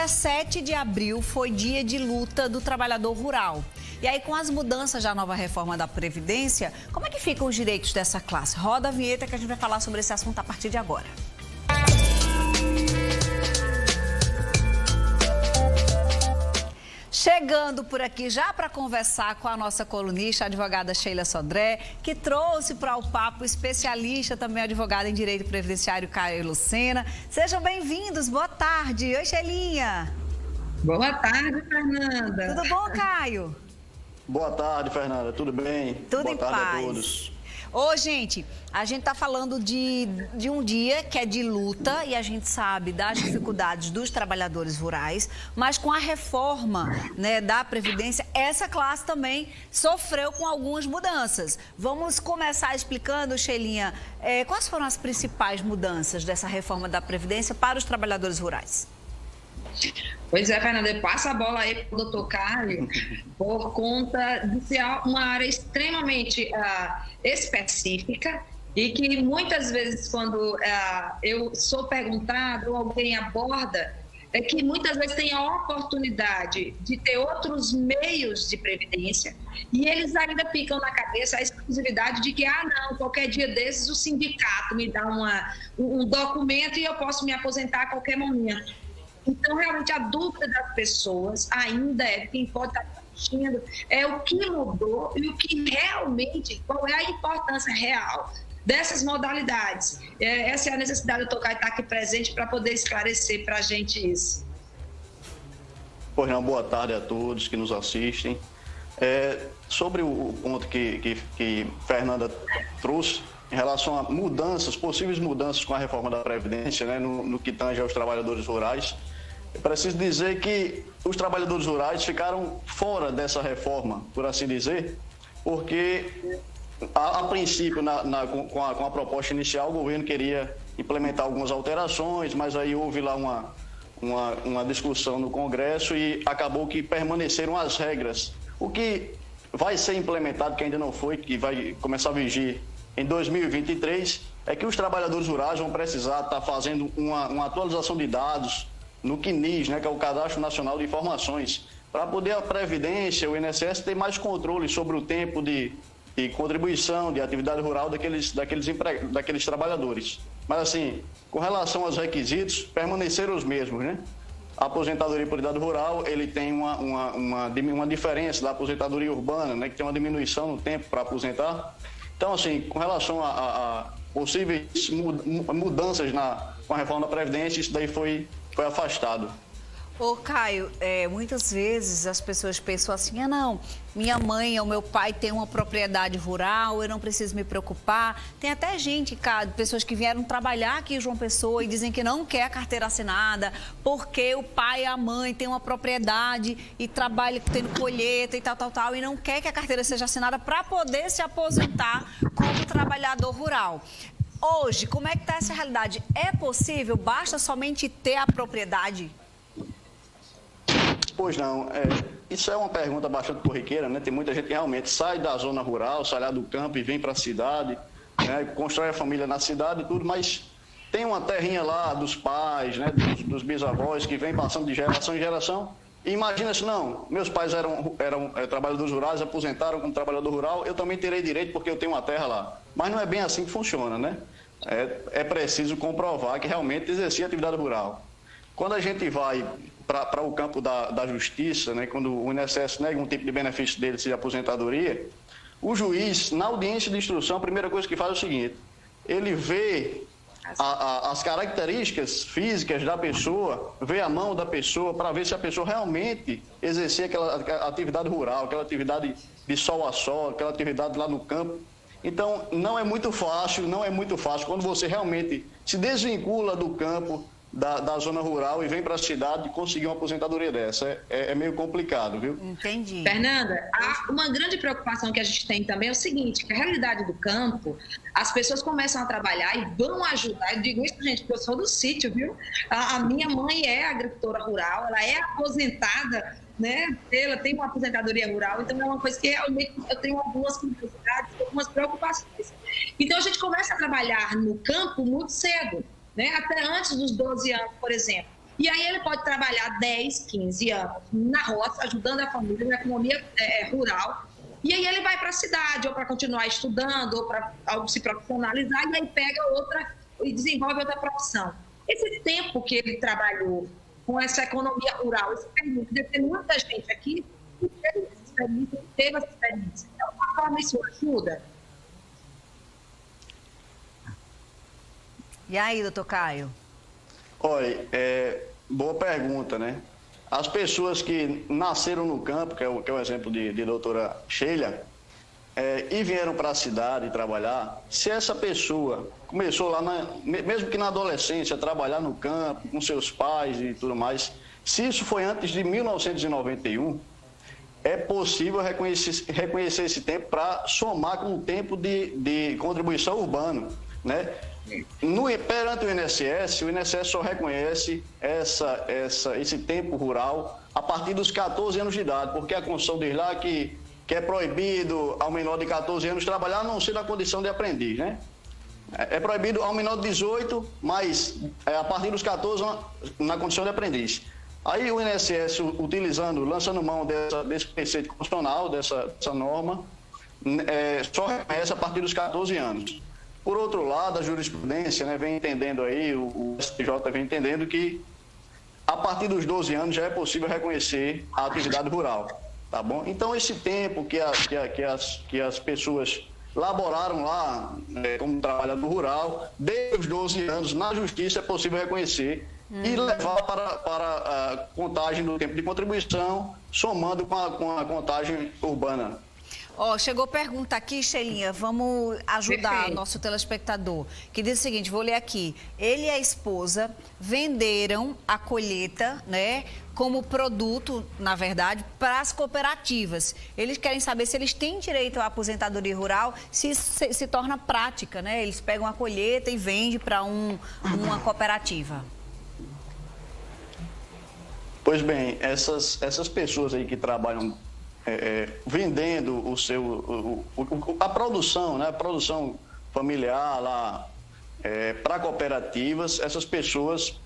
17 de abril foi dia de luta do trabalhador rural. E aí, com as mudanças da nova reforma da Previdência, como é que ficam os direitos dessa classe? Roda a vinheta que a gente vai falar sobre esse assunto a partir de agora. Chegando por aqui já para conversar com a nossa colunista, a advogada Sheila Sodré, que trouxe para o papo especialista, também advogada em Direito Previdenciário, Caio Lucena. Sejam bem-vindos, boa tarde. Oi, Sheilinha. Boa tarde, Fernanda. Tudo bom, Caio? Boa tarde, Fernanda. Tudo bem? Tudo boa em tarde paz. A todos. Ô, gente, a gente tá falando de um dia que é de luta e a gente sabe das dificuldades dos trabalhadores rurais, mas com a reforma, né, da Previdência, essa classe também sofreu com algumas mudanças. Vamos começar explicando, Sheilinha, quais foram as principais mudanças dessa reforma da Previdência para os trabalhadores rurais? Pois é, Fernanda, eu passo a bola aí para o doutor Caio, por conta de ser uma área extremamente específica e que muitas vezes quando eu sou perguntado ou alguém aborda, é que muitas vezes tem a oportunidade de ter outros meios de previdência e eles ainda ficam na cabeça a exclusividade de que, não, qualquer dia desses o sindicato me dá um documento e eu posso me aposentar a qualquer momento. Então, realmente, a dúvida das pessoas ainda quem pode estar assistindo, é o que mudou e o que realmente, qual é a importância real dessas modalidades. Essa é a necessidade do doutor Caio estar aqui presente para poder esclarecer para a gente isso. Pois não, boa tarde a todos que nos assistem. Sobre o ponto que Fernanda trouxe, em relação a mudanças, possíveis mudanças com a reforma da Previdência, né, no que tange aos trabalhadores rurais, eu preciso dizer que os trabalhadores rurais ficaram fora dessa reforma, por assim dizer, porque, a princípio, com a proposta inicial, o governo queria implementar algumas alterações, mas aí houve lá uma discussão no Congresso e acabou que permaneceram as regras. O que vai ser implementado, que ainda não foi, que vai começar a vigir em 2023, é que os trabalhadores rurais vão precisar estar fazendo uma atualização de dados no CNIS, né, que é o Cadastro Nacional de Informações, para poder a Previdência, o INSS, ter mais controle sobre o tempo de contribuição, de atividade rural daqueles trabalhadores. Mas, assim, com relação aos requisitos, permaneceram os mesmos, né? A aposentadoria por idade rural, ele tem uma diferença da aposentadoria urbana, né, que tem uma diminuição no tempo para aposentar. Então, assim, com relação a possíveis mudanças com a reforma da Previdência, isso daí foi afastado. Ô, Caio, muitas vezes as pessoas pensam assim, não, minha mãe ou meu pai tem uma propriedade rural, eu não preciso me preocupar. Tem até gente, pessoas que vieram trabalhar aqui em João Pessoa e dizem que não quer a carteira assinada porque o pai e a mãe têm uma propriedade e trabalham tendo colheita e tal, e não quer que a carteira seja assinada para poder se aposentar como trabalhador rural. Hoje, como é que está essa realidade? É possível? Basta somente ter a propriedade? Pois não. Isso é uma pergunta bastante corriqueira, né? Tem muita gente que realmente sai da zona rural, sai lá do campo e vem para a cidade, né? Constrói a família na cidade e tudo, mas tem uma terrinha lá dos pais, né? dos bisavós, que vem passando de geração em geração. E imagina-se, não, meus pais eram trabalhadores rurais, aposentaram como trabalhador rural, eu também terei direito porque eu tenho uma terra lá. Mas não é bem assim que funciona, né? É preciso comprovar que realmente exercia atividade rural. Quando a gente vai para o campo da justiça, né, quando o INSS nega um tipo de benefício dele, seja aposentadoria, o juiz, na audiência de instrução, a primeira coisa que faz é o seguinte: ele vê as características físicas da pessoa, vê a mão da pessoa para ver se a pessoa realmente exercia aquela atividade rural, aquela atividade de sol a sol, aquela atividade lá no campo. Então, não é muito fácil quando você realmente se desvincula do campo, da zona rural e vem para a cidade conseguir uma aposentadoria dessa. É meio complicado, viu? Entendi. Fernanda, uma grande preocupação que a gente tem também é o seguinte, que a realidade do campo, as pessoas começam a trabalhar e vão ajudar. Eu digo isso, gente, porque eu sou do sítio, viu? A minha mãe é agricultora rural, ela é aposentada, né? Ela tem uma aposentadoria rural, então é uma coisa que realmente eu tenho algumas curiosidades, algumas preocupações. Então a gente começa a trabalhar no campo muito cedo, né? Até antes dos 12 anos, por exemplo. E aí ele pode trabalhar 10, 15 anos na roça, ajudando a família na economia rural. E aí ele vai para a cidade, ou para continuar estudando, ou para se profissionalizar, e aí pega outra e desenvolve outra profissão. Esse tempo que ele trabalhou com essa economia rural, esse período, deve ter muita gente aqui que teve essa experiência. Então, de alguma forma, isso ajuda? E aí, doutor Caio? Olha, boa pergunta, né? As pessoas que nasceram no campo, que é o exemplo de doutora Sheila, e vieram para a cidade trabalhar, se essa pessoa começou lá, mesmo que na adolescência, a trabalhar no campo, com seus pais e tudo mais, se isso foi antes de 1991, é possível reconhecer esse tempo para somar com o tempo de contribuição urbana, né? Perante o INSS só reconhece esse tempo rural a partir dos 14 anos de idade, porque a Constituição diz lá que é proibido ao menor de 14 anos trabalhar, a não ser na condição de aprendiz, né? É proibido ao menor de 18, mas a partir dos 14 na condição de aprendiz. Aí o INSS, lançando mão desse preceito constitucional, dessa norma, só reconhece a partir dos 14 anos. Por outro lado, a jurisprudência, né, vem entendendo aí, o STJ vem entendendo que a partir dos 12 anos já é possível reconhecer a atividade rural, tá bom? Então, esse tempo que as pessoas laboraram lá como trabalhador rural, desde os 12 anos, na justiça é possível reconhecer e levar para a contagem do tempo de contribuição, somando com a contagem urbana. Chegou pergunta aqui, Sheilinha, vamos ajudar o nosso telespectador, que diz o seguinte, vou ler aqui. Ele e a esposa venderam a colheita, né, como produto, na verdade, para as cooperativas. Eles querem saber se eles têm direito à aposentadoria rural, se isso se torna prática, né? Eles pegam a colheita e vendem para uma cooperativa. Pois bem, essas pessoas aí que trabalham vendendo a produção, né, a produção familiar lá para cooperativas, essas pessoas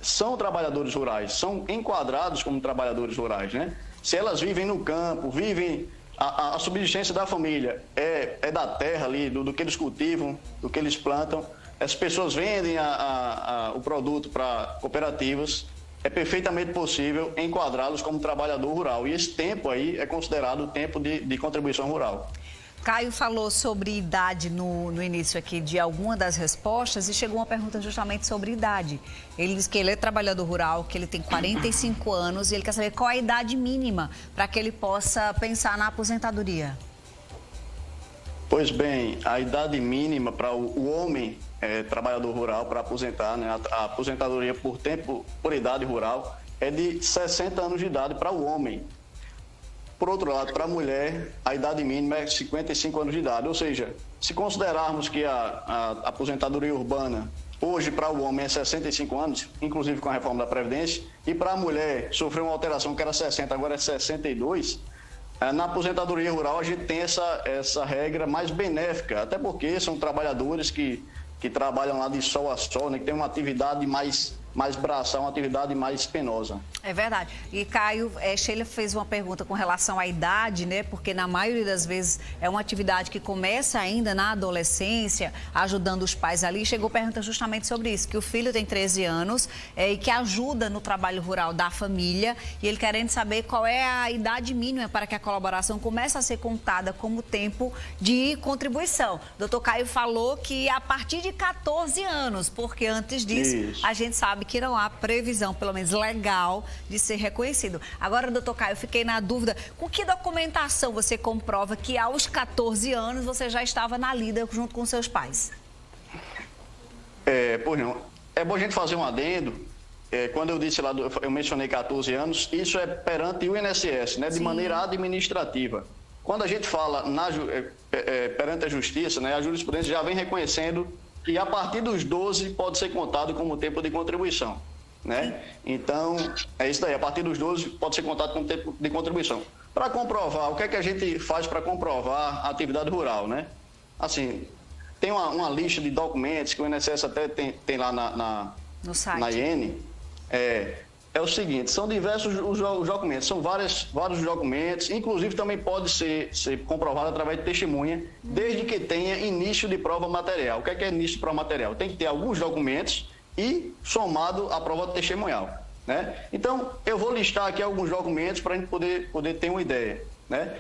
são trabalhadores rurais, são enquadrados como trabalhadores rurais, né? Se elas vivem no campo, a subsistência da família é da terra ali, do que eles cultivam, do que eles plantam, as pessoas vendem o produto para cooperativas, é perfeitamente possível enquadrá-los como trabalhador rural. E esse tempo aí é considerado tempo de contribuição rural. Caio falou sobre idade no início aqui de alguma das respostas e chegou uma pergunta justamente sobre idade. Ele diz que ele é trabalhador rural, que ele tem 45 anos e ele quer saber qual é a idade mínima para que ele possa pensar na aposentadoria. Pois bem, a idade mínima para o homem trabalhador rural para aposentar, né, a aposentadoria por idade rural é de 60 anos de idade para o homem. Por outro lado, para a mulher, a idade mínima é 55 anos de idade. Ou seja, se considerarmos que a aposentadoria urbana hoje para o homem é 65 anos, inclusive com a reforma da Previdência, e para a mulher sofreu uma alteração que era 60, agora é 62, na aposentadoria rural a gente tem essa regra mais benéfica, até porque são trabalhadores que trabalham lá de sol a sol, né, que tem uma atividade mais braçal, uma atividade mais penosa. É verdade. E Caio, Sheila fez uma pergunta com relação à idade, né? Porque na maioria das vezes é uma atividade que começa ainda na adolescência, ajudando os pais ali. Chegou pergunta justamente sobre isso, que o filho tem 13 anos e que ajuda no trabalho rural da família e ele querendo saber qual é a idade mínima para que a colaboração comece a ser contada como tempo de contribuição. Doutor Caio falou que a partir de 14 anos, porque antes disso a gente sabe que não há previsão, pelo menos legal, de ser reconhecido. Agora, doutor Caio, eu fiquei na dúvida, com que documentação você comprova que aos 14 anos você já estava na lida junto com seus pais? Pois não. É bom a gente fazer um adendo. Quando eu disse lá, eu mencionei 14 anos, isso é perante o INSS, né, de maneira administrativa. Quando a gente fala perante a justiça, né, a jurisprudência já vem reconhecendo que a partir dos 12 pode ser contado como tempo de contribuição, né? Então, é isso daí, a partir dos 12 pode ser contado como tempo de contribuição. Para comprovar, o que é que a gente faz para comprovar a atividade rural, né? Assim, tem uma lista de documentos que o INSS até tem lá no site. Na IN, é o seguinte, são diversos os documentos, são vários documentos, inclusive também pode ser comprovado através de testemunha, desde que tenha início de prova material. O que é início de prova material? Tem que ter alguns documentos e somado a prova testemunhal, né? Então, eu vou listar aqui alguns documentos para a gente poder ter uma ideia, né?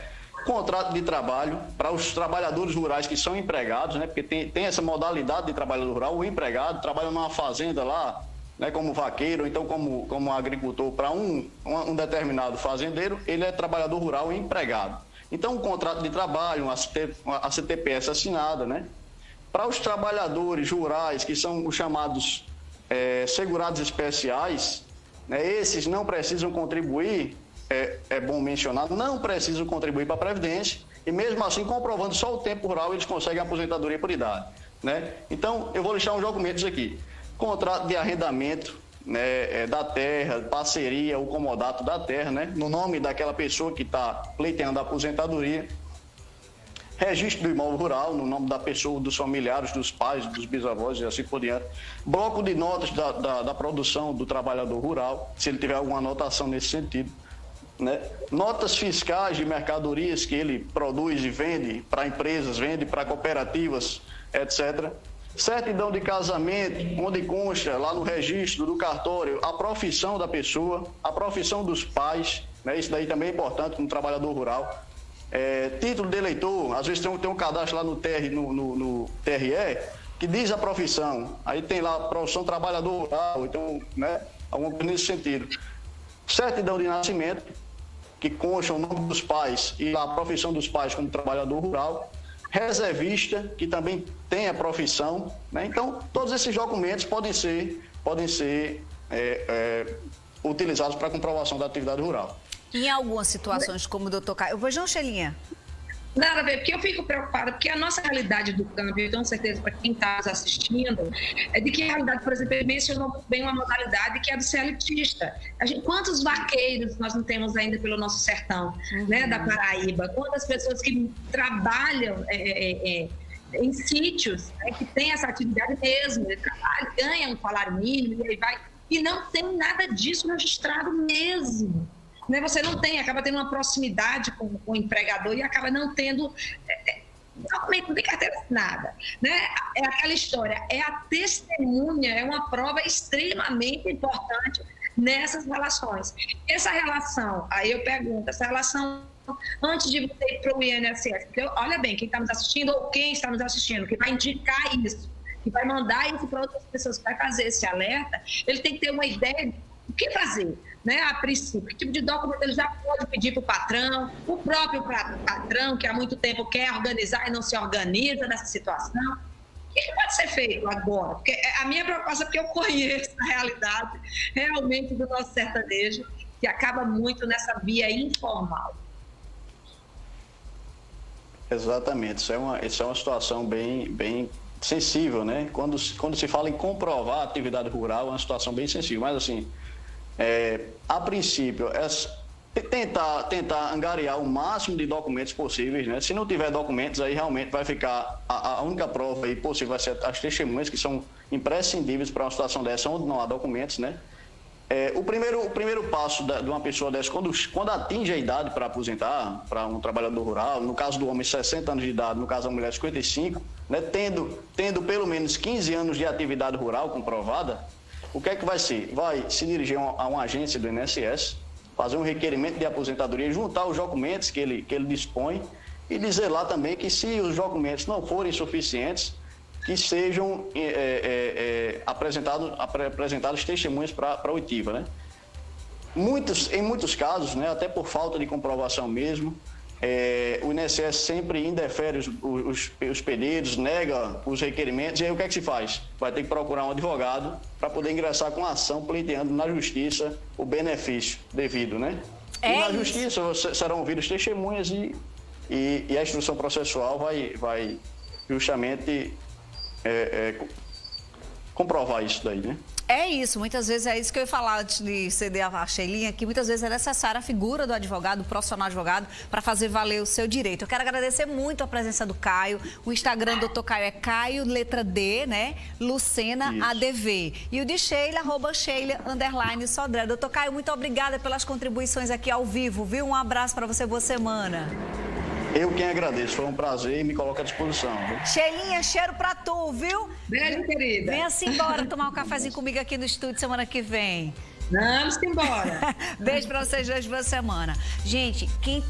Contrato de trabalho para os trabalhadores rurais que são empregados, né? Porque tem essa modalidade de trabalhador rural, o empregado trabalha numa fazenda lá, né, como vaqueiro, ou então como agricultor, para um determinado fazendeiro, ele é trabalhador rural e empregado. Então, um contrato de trabalho, uma CTPS assinada, né? Para os trabalhadores rurais, que são os chamados segurados especiais, né, esses não precisam contribuir, é bom mencionar, não precisam contribuir para a Previdência, e mesmo assim, comprovando só o tempo rural, eles conseguem a aposentadoria por idade, né? Então, eu vou listar uns documentos aqui. Contrato de arrendamento, né, da terra, parceria ou comodato da terra, né, no nome daquela pessoa que está pleiteando a aposentadoria. Registro do imóvel rural, no nome da pessoa, dos familiares, dos pais, dos bisavós e assim por diante. Bloco de notas da produção do trabalhador rural, se ele tiver alguma anotação nesse sentido, né? Notas fiscais de mercadorias que ele produz e vende para empresas, vende para cooperativas, etc. Certidão de casamento, onde consta lá no registro do cartório a profissão da pessoa, a profissão dos pais, né? Isso daí também é importante no trabalhador rural. Título de eleitor, às vezes tem um cadastro lá no TRE que diz a profissão, aí tem lá a profissão trabalhador rural, então, né, alguma coisa nesse sentido. Certidão de nascimento, que consta o nome dos pais e a profissão dos pais como trabalhador rural. Reservista, que também tem a profissão, né? Então, todos esses documentos podem ser utilizados para comprovação da atividade rural. Em algumas situações, como o doutor Caio... Pois não, Shelinha? Nada a ver, porque eu fico preocupada, porque a nossa realidade do campo, eu tenho certeza para quem está nos assistindo, é de que a realidade, por exemplo, ele mencionou muito bem uma modalidade que é do CLTista. Quantos vaqueiros nós não temos ainda pelo nosso sertão, né, da Paraíba? Quantas pessoas que trabalham em sítios, né, que têm essa atividade mesmo, ele trabalha, ganha um salário mínimo e aí vai, e não tem nada disso registrado mesmo. Você não tem, acaba tendo uma proximidade com o empregador e acaba não tendo documento, não tem carteira assinada, né? É aquela história, a testemunha é uma prova extremamente importante nessas relações. Essa relação, aí eu pergunto, essa relação antes de você ir para o INSS, porque olha bem, quem está nos assistindo ou quem está nos assistindo, que vai indicar isso, que vai mandar isso para outras pessoas, que vai fazer esse alerta, ele tem que ter uma ideia do que fazer, né, a princípio, que tipo de documento ele já pode pedir para o patrão, o próprio patrão, que há muito tempo quer organizar e não se organiza nessa situação. O que pode ser feito agora? Porque a minha preocupação é porque eu conheço a realidade realmente do nosso sertanejo, que acaba muito nessa via informal. Exatamente, isso é uma situação bem sensível, né? Quando se fala em comprovar a atividade rural, é uma situação bem sensível, mas assim, a princípio, tentar angariar o máximo de documentos possíveis, né? Se não tiver documentos, aí realmente vai ficar a única prova aí possível vai ser as testemunhas, que são imprescindíveis para uma situação dessa, onde não há documentos, né? O primeiro passo de uma pessoa dessa, quando atinge a idade para aposentar, para um trabalhador rural, no caso do homem 60 anos de idade, no caso da mulher 55, né? Tendo pelo menos 15 anos de atividade rural comprovada, o que é que vai ser? Vai se dirigir a uma agência do INSS, fazer um requerimento de aposentadoria, juntar os documentos que ele dispõe e dizer lá também que, se os documentos não forem suficientes, que sejam apresentadas testemunhas para a oitiva, né? Em muitos casos, né, até por falta de comprovação mesmo, o INSS sempre indefere os pedidos, nega os requerimentos, e aí o que é que se faz? Vai ter que procurar um advogado para poder ingressar com a ação pleiteando na justiça o benefício devido, né? E na justiça serão ouvidas testemunhas e a instrução processual vai justamente comprovar isso daí, né? É isso, muitas vezes é isso que eu ia falar antes de ceder a Sheilinha, que muitas vezes é necessária a figura do advogado, do profissional advogado, para fazer valer o seu direito. Eu quero agradecer muito a presença do Caio. O Instagram do Dr. Caio é Caio, letra D, né? Lucena Isso. ADV. E o de Sheila, @Sheila_Sodré. Dr. Caio, muito obrigada pelas contribuições aqui ao vivo, viu? Um abraço para você, boa semana. Eu quem agradeço, foi um prazer e me coloco à disposição. Viu? Sheilinha, cheiro pra tu, viu? Beijo, querida. Venha-se embora tomar um cafezinho comigo aqui no estúdio semana que vem. Vamos embora. Beijo pra vocês dois, boa semana. Gente, quem tem